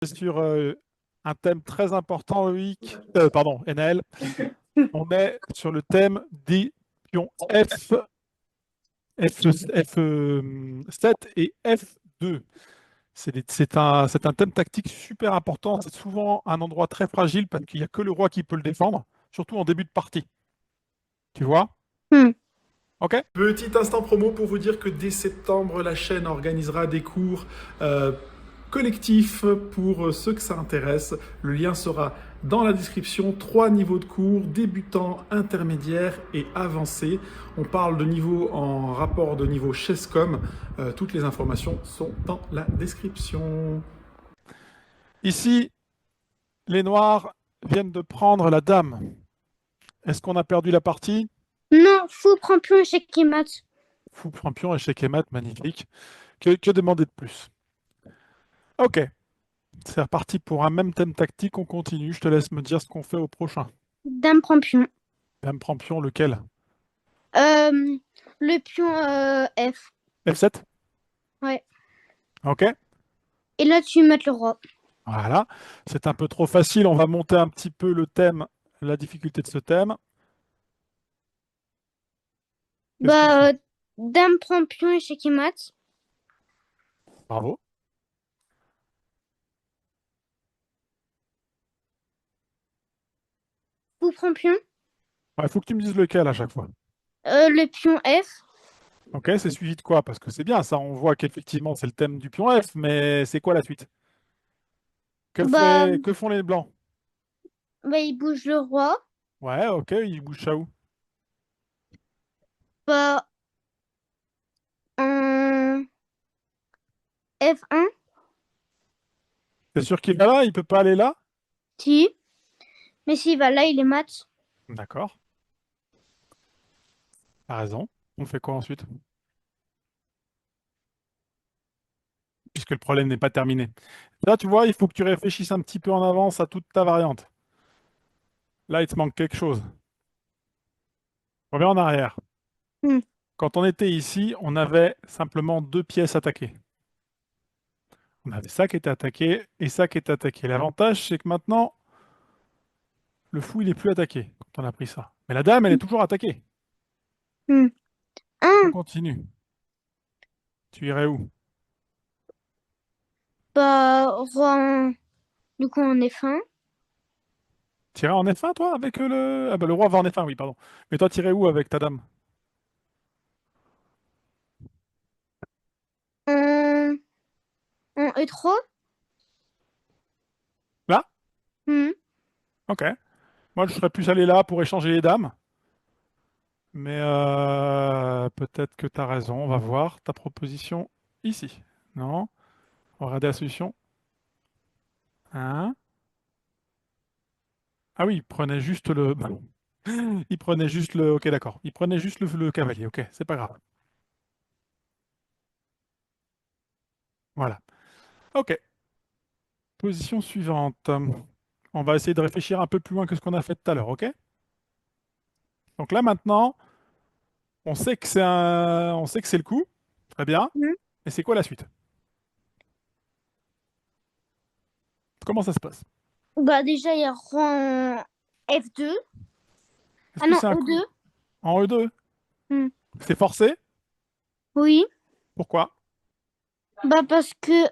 Sur un thème très important, Loïc. Pardon, NL. On est sur le thème des pions F7 et F2. C'est un thème tactique super important. C'est souvent un endroit très fragile parce qu'il n'y a que le roi qui peut le défendre, surtout en début de partie. Tu vois? Hmm. Ok? Petit instant promo pour vous dire que dès septembre, la chaîne organisera des cours collectifs pour ceux que ça intéresse. Le lien sera dans la description. 3 niveaux de cours, débutant, intermédiaire et avancé. On parle de niveau en rapport de niveau Chesscom. Toutes les informations sont dans la description. Ici, les noirs viennent de prendre la dame. Est-ce qu'on a perdu la partie? Non, fou prend plus un chèque et mat. Fou champion, échec et mat, magnifique. Que demander de plus? Ok, c'est reparti pour un même thème tactique. On continue. Je te laisse me dire ce qu'on fait au prochain. Dame prend pion. Dame prend pion, lequel? Euh, le pion F. F7? Ouais. Ok, Et là, tu mets le roi. voilà. C'est un peu trop facile. On va monter un petit peu le thème, la difficulté de ce thème. Qu'est-ce qu'on fait? Bah, dame prend pion, échec et mat. Bravo. Fou prend pion. Il faut que tu me dises lequel à chaque fois. Le pion F. Ok, c'est suivi de quoi? Parce que c'est bien ça. On voit qu'effectivement c'est le thème du pion F, mais c'est quoi la suite? Bah, Que font les blancs? il bouge le roi. Ouais, ok, ils bougent ça où? Bah, en F1. T'es sûr qu'il va là? Il peut pas aller là? Si. Mais s'il va là, il est mat. D'accord, t'as raison. On fait quoi ensuite? Puisque le problème n'est pas terminé. Là, tu vois, il faut que tu réfléchisses un petit peu en avance à toute ta variante. Là, il te manque quelque chose. Reviens en arrière. Hmm. Quand on était ici, on avait simplement 2 pièces attaquées. On avait ça qui était attaqué et ça qui était attaqué. L'avantage, c'est que maintenant, le fou, il est plus attaqué quand on a pris ça. Mais la dame, elle est toujours attaquée. Hmm. On Un. continue. Tu irais où? Bah, roi en... Du coup, en F1. Tu irais en F1, toi, avec le... Ah bah, le roi va en F1, oui, pardon. Mais toi, tu irais où avec ta dame? En, en E3. Là? Hmm. Ok. Moi, je serais plus allé là pour échanger les dames. Mais peut-être que tu as raison. On va voir ta proposition ici. Non? On va regarder la solution. Hein? Ah oui, il prenait juste le... Il prenait juste le... Ok, d'accord. Il prenait juste le cavalier. Ok, c'est pas grave. Voilà. Ok. Position suivante. On va essayer de réfléchir un peu plus loin que ce qu'on a fait tout à l'heure, ok? Donc là, maintenant, on sait que on sait que c'est le coup. Très bien. Hmm. Et c'est quoi la suite? Comment ça se passe? Bah, déjà, il y a roi en F2. Est-ce Ah que non, c'est un coup E2. en E2? Hmm. C'est forcé? Oui. Pourquoi? Bah, parce que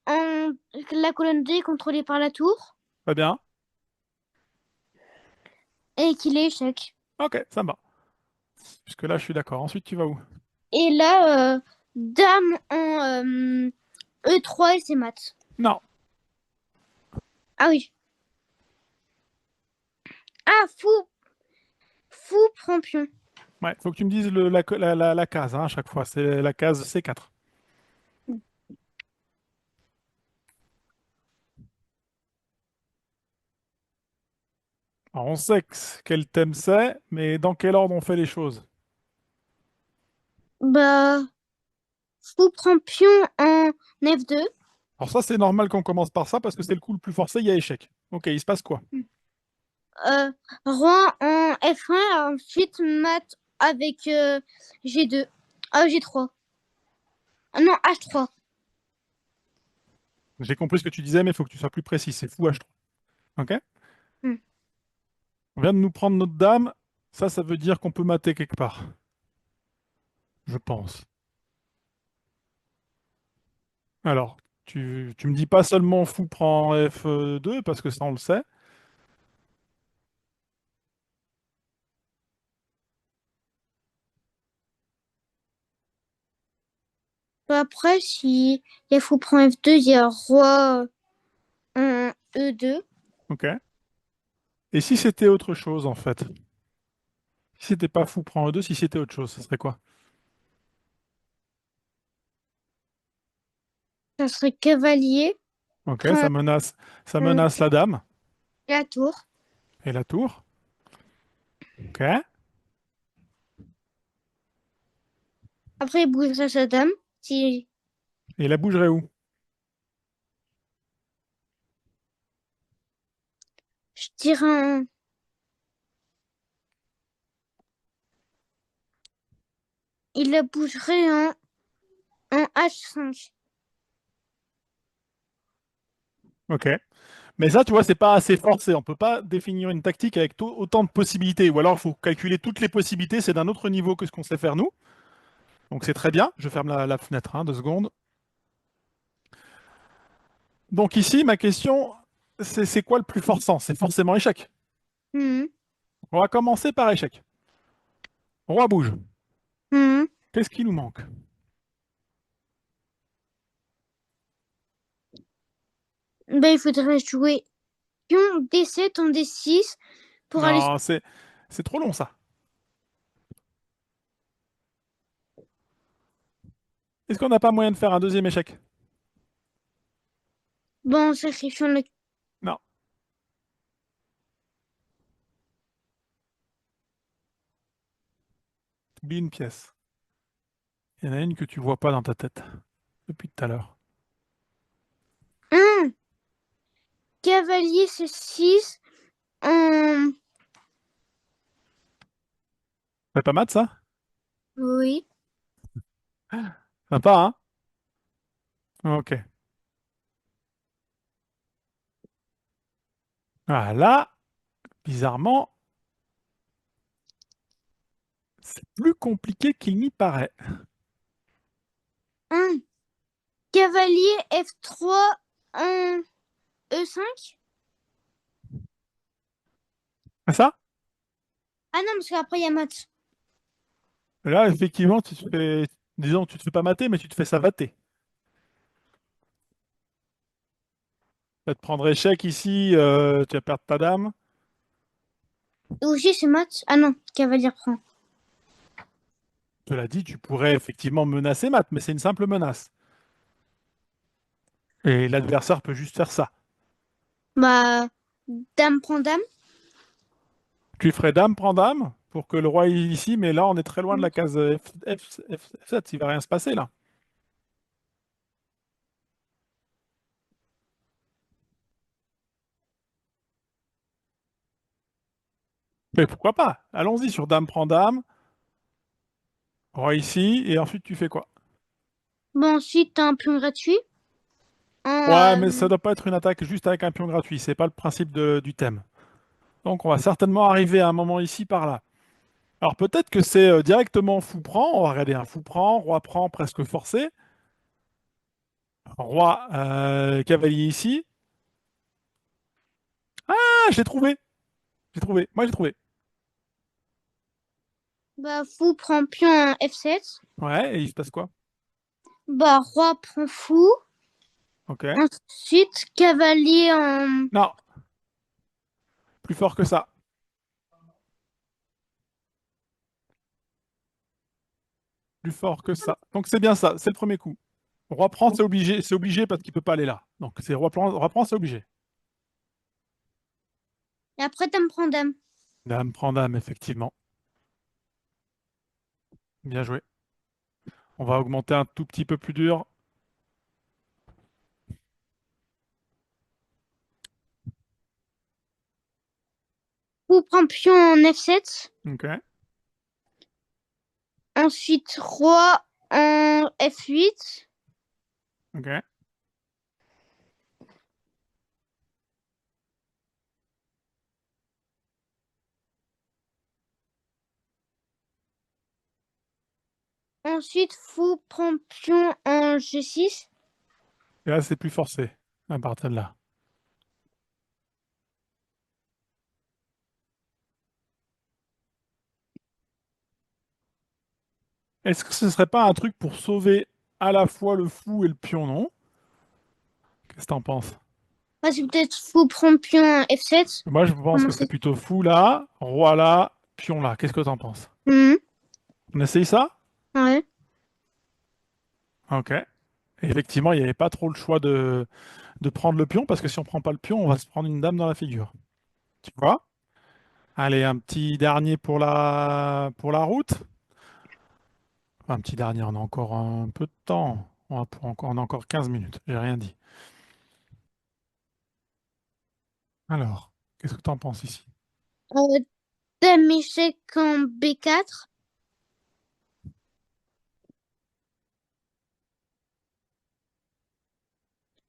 en... la colonne D est contrôlée par la tour Très bien. et qu'il est échec. Ok, ça me va. Puisque là, je suis d'accord. Ensuite, tu vas où? Et là, dame en E3 et c'est mat. Non. Ah oui. Ah, fou prend pion. Ouais, faut que tu me dises la case hein, à chaque fois. C'est la case C4. Alors, on sait quel thème c'est, mais dans quel ordre on fait les choses? Bah, fou prend pion en F2. Alors ça, c'est normal qu'on commence par ça parce que c'est le coup le plus forcé, il y a échec. Ok, il se passe quoi? Roi en F1, ensuite mat avec G2. Ah, G3. Ah non, H3. J'ai compris ce que tu disais, mais il faut que tu sois plus précis. C'est fou H3. Ok? Hmm. On vient de nous prendre notre dame. Ça veut dire qu'on peut mater quelque part. Je pense. Alors, tu me dis pas seulement fou prend F2, parce que ça, on le sait. Bah, après, si il y a fou prend F2, il y a roi en E2. Ok? Et si c'était autre chose, en fait? Si c'était pas fou prend E2, si c'était autre chose, ce serait quoi? Ça serait cavalier Ok, prend ça euh, menace la dame la tour. et la tour. Ok? Après, il bougerait sa dame. Si Et la bougerait où? je tire un... Il la bougerait en H5. Ok. Mais ça, tu vois, c'est pas assez forcé. On peut pas définir une tactique avec autant de possibilités. Ou alors, il faut calculer toutes les possibilités. C'est d'un autre niveau que ce qu'on sait faire nous. Donc, c'est très bien. Je ferme la fenêtre, hein, 2 secondes. Donc, ici, ma question, c'est quoi le plus forçant? C'est forcément échec. Mhm. On va commencer par échec. Roi bouge. Mhm. Qu'est-ce qui nous manque? Ben, il faudrait jouer pion D7 en D6 pour aller... Non, c'est trop long, ça. Est-ce qu'on n'a pas moyen de faire un deuxième échec? Bon, en sacrifiant le... Non. Oublie une pièce. Il y en a une que tu vois pas dans ta tête depuis tout à l'heure. Un cavalier C6 en... C'est pas mal, ça? Oui. Sympa, hein? Ok. Ah, là, bizarrement, c'est plus compliqué qu'il n'y paraît. Un cavalier F3 en E5. C'est ça? Ah non, parce qu'après, il y a match. Là, effectivement, tu te fais, disons, tu te fais pas mater, mais tu te fais savater. Tu vas te prendre échec ici, tu vas perdre ta dame. Et aussi, c'est match. Ah non, cavalier prend. Cela dit, tu pourrais effectivement menacer mat, mais c'est une simple menace. Et l'adversaire peut juste faire ça. Bah, dame prend dame. Tu ferais dame, prend dame, pour que le roi est ici, mais là, on est très loin de la case F7, il va rien se passer là. Mais pourquoi pas? Allons-y sur dame, prend dame, roi ici, et ensuite tu fais quoi? Bon, ensuite, t'as un pion gratuit. Ouais, mais ça En, doit pas être une attaque juste avec un pion gratuit, c'est pas le principe du thème. Donc on va certainement arriver à un moment ici par là. Alors peut-être que c'est directement fou prend, on va regarder un fou prend, roi prend presque forcé, roi cavalier ici. Ah, j'ai trouvé, moi j'ai trouvé. bah, fou prend pion en F7. Ouais, et il se passe quoi? Bah, roi prend fou. Ok. Ensuite, cavalier en... Non, plus fort que ça. Plus fort que ça. Donc c'est bien ça, c'est le premier coup. Roi prend, c'est obligé parce qu'il peut pas aller là. Donc c'est roi prend, c'est obligé. Et après, dame prend dame. Dame prend dame, effectivement. Bien joué. On va augmenter un tout petit peu plus dur. Fou prend pion en F7. Ok, Ensuite, roi en F8. ok. Ensuite, fou prend pion en G6. Et là, c'est plus forcé à partir de là. Est-ce que ce serait pas un truc pour sauver à la fois le fou et le pion, non? Qu'est-ce que t'en penses? Bah, c'est peut-être fou prend pion en F7. Moi, je pense Comment que c'est c'est? plutôt fou là, roi là, pion là. Qu'est-ce que t'en penses? Mhm. On essaye ça? Ouais. Ok. Et effectivement, il n'y avait pas trop le choix de prendre le pion, parce que si on prend pas le pion, on va se prendre une dame dans la figure. Tu vois? Allez, un petit dernier pour la route. Enfin, un petit dernier, on a encore un peu de temps. On a encore 15 minutes, j'ai rien dit. Alors, qu'est-ce que tu en penses ici? Euh, dame échec en B4.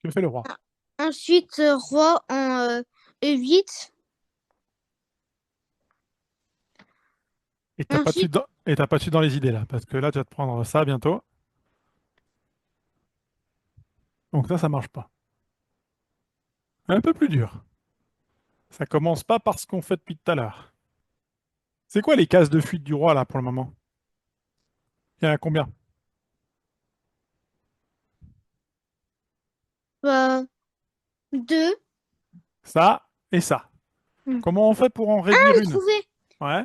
Que fait le roi? Ensuite, roi en E8. Et t'as pas de suite Ensuite, et t'as pas de suite dans les idées là, parce que là, tu vas te prendre ça bientôt. Donc ça marche pas. Un peu plus dur. Ça commence pas par ce qu'on fait depuis tout à l'heure. C'est quoi les cases de fuite du roi là pour le moment? Il y en a combien? bah, 2. Ça et ça. Hmm. Comment on fait pour en Ah, réduire j'ai une? trouvé. Ouais,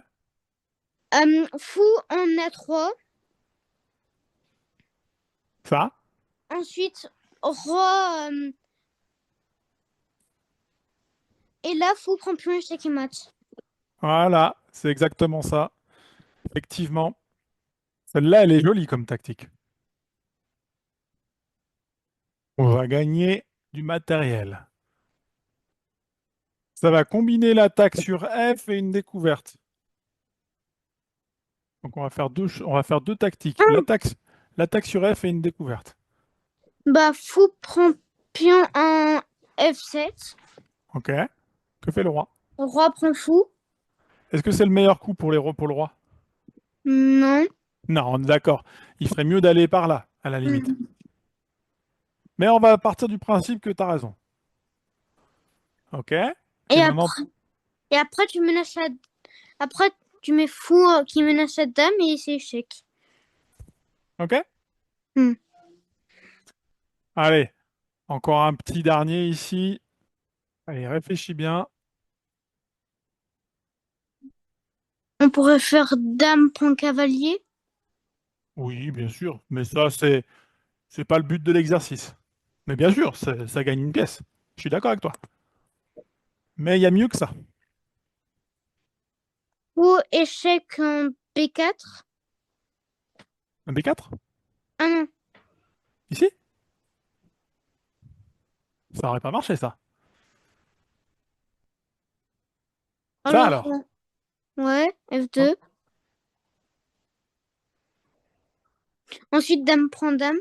Fou en A3. ça. Ensuite, roi. Et là, fou prend pion échec et mat. Voilà, c'est exactement ça. Effectivement. Celle-là, elle est jolie comme tactique. On va gagner du matériel. Ça va combiner l'attaque sur F et une découverte. Donc on va faire deux tactiques. L'attaque sur F et une découverte. Bah, fou prend pion en F7. Ok. Que fait le roi? Roi prend fou. Est-ce que c'est le meilleur coup pour le roi? Non. Non, on est d'accord. Il ferait mieux d'aller par là, à la limite. Hmm. Mais on va partir du principe que tu as raison. Ok. Et Et maintenant, après, et après, tu menaces la... Après, tu mets fou qui menace la dame et c'est échec. ok. Hmm. Allez, encore un petit dernier ici. Allez, réfléchis bien. On pourrait faire dame prend cavalier. Oui, bien sûr. Mais ça, c'est pas le but de l'exercice. Mais bien sûr, ça gagne une pièce. Je suis d'accord avec toi. Mais il y a mieux que ça. Ou échec en B4. Un B4? Ah non. Ici? Ça aurait pas marché, ça. Ça Alors, alors? ouais, Hop. F2. Ensuite, dame prend dame.